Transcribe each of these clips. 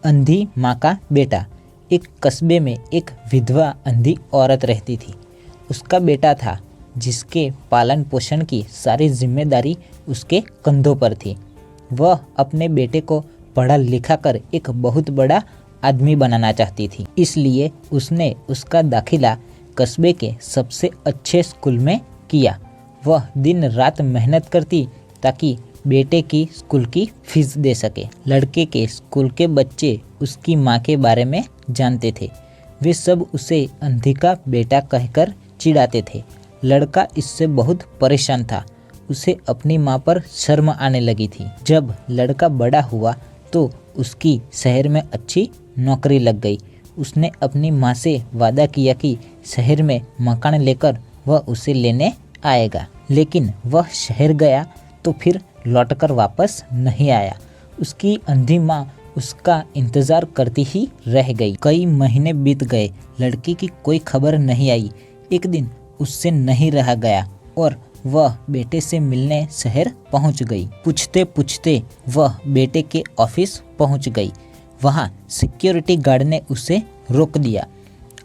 अंधी माँ का बेटा। एक कस्बे में एक विधवा अंधी औरत रहती थी। उसका बेटा था जिसके पालन पोषण की सारी जिम्मेदारी उसके कंधों पर थी। वह अपने बेटे को पढ़ा लिखा कर एक बहुत बड़ा आदमी बनाना चाहती थी, इसलिए उसने उसका दाखिला कस्बे के सबसे अच्छे स्कूल में किया। वह दिन रात मेहनत करती ताकि बेटे की स्कूल की फीस दे सके। लड़के के स्कूल के बच्चे उसकी माँ के बारे में जानते थे। वे सब उसे अंधी का बेटा कहकर चिढ़ाते थे। लड़का इससे बहुत परेशान था। उसे अपनी माँ पर शर्म आने लगी थी। जब लड़का बड़ा हुआ तो उसकी शहर में अच्छी नौकरी लग गई। उसने अपनी माँ से वादा किया कि शहर में मकान लेकर वह उसे लेने आएगा, लेकिन वह शहर गया तो फिर लौटकर वापस नहीं आया। उसकी अंधी माँ उसका इंतज़ार करती ही रह गई। कई महीने बीत गए, लड़की की कोई खबर नहीं आई। एक दिन उससे नहीं रहा गया और वह बेटे से मिलने शहर पहुंच गई। पूछते पूछते वह बेटे के ऑफिस पहुंच गई। वहां सिक्योरिटी गार्ड ने उसे रोक दिया।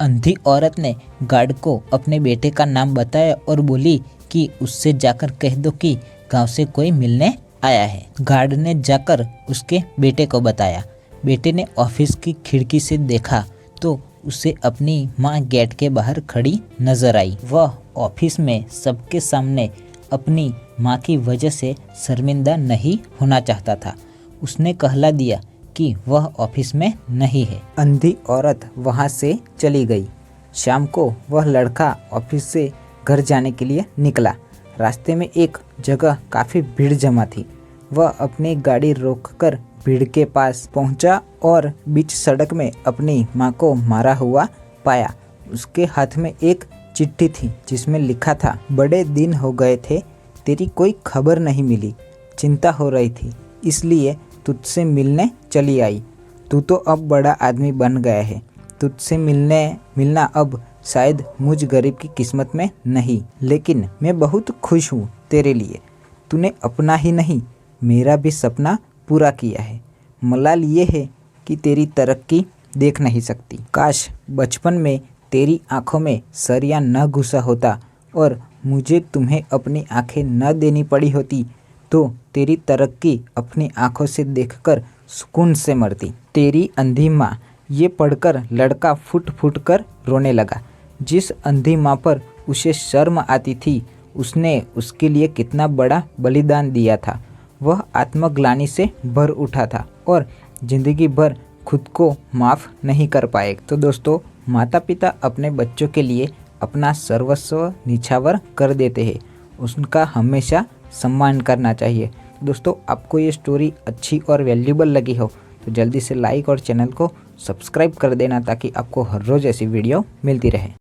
अंधी औरत ने गार्ड को अपने बेटे का नाम बताया और बोली कि उससे जाकर कह दो कि गांव से कोई मिलने आया है। गार्ड ने जाकर उसके बेटे को बताया। बेटे ने ऑफिस की खिड़की से देखा तो उसे अपनी माँ गेट के बाहर खड़ी नजर आई। वह ऑफिस में सबके सामने अपनी माँ की वजह से शर्मिंदा नहीं होना चाहता था। उसने कहला दिया कि वह ऑफिस में नहीं है। अंधी औरत वहाँ से चली गई। शाम को वह लड़का ऑफिस से घर जाने के लिए निकला। रास्ते में एक जगह काफ़ी भीड़ जमा थी। वह अपनी गाड़ी रोककर भीड़ के पास पहुंचा और बीच सड़क में अपनी माँ को मारा हुआ पाया। उसके हाथ में एक चिट्ठी थी जिसमें लिखा था, बड़े दिन हो गए थे, तेरी कोई खबर नहीं मिली। चिंता हो रही थी, इसलिए तुझसे मिलने चली आई। तू तो अब बड़ा आदमी बन गया है। तुझसे मिलना अब शायद मुझ गरीब की किस्मत में नहीं, लेकिन मैं बहुत खुश हूँ तेरे लिए। तूने अपना ही नहीं मेरा भी सपना पूरा किया है। मलाल ये है कि तेरी तरक्की देख नहीं सकती। काश बचपन में तेरी आंखों में सरिया न घुसा होता और मुझे तुम्हें अपनी आंखें न देनी पड़ी होती तो तेरी तरक्की अपनी आंखों से देखकर सुकून से मरती। तेरी अंधी माँ। ये पढ़कर लड़का फुट फुट कर रोने लगा। जिस अंधी माँ पर उसे शर्म आती थी, उसने उसके लिए कितना बड़ा बलिदान दिया था। वह आत्मग्लानि से भर उठा था और जिंदगी भर खुद को माफ़ नहीं कर पाए। तो दोस्तों, माता पिता अपने बच्चों के लिए अपना सर्वस्व निछावर कर देते हैं। उनका हमेशा सम्मान करना चाहिए। दोस्तों, आपको ये स्टोरी अच्छी और वैल्यूबल लगी हो तो जल्दी से लाइक और चैनल को सब्सक्राइब कर देना ताकि आपको हर रोज़ ऐसी वीडियो मिलती रहे।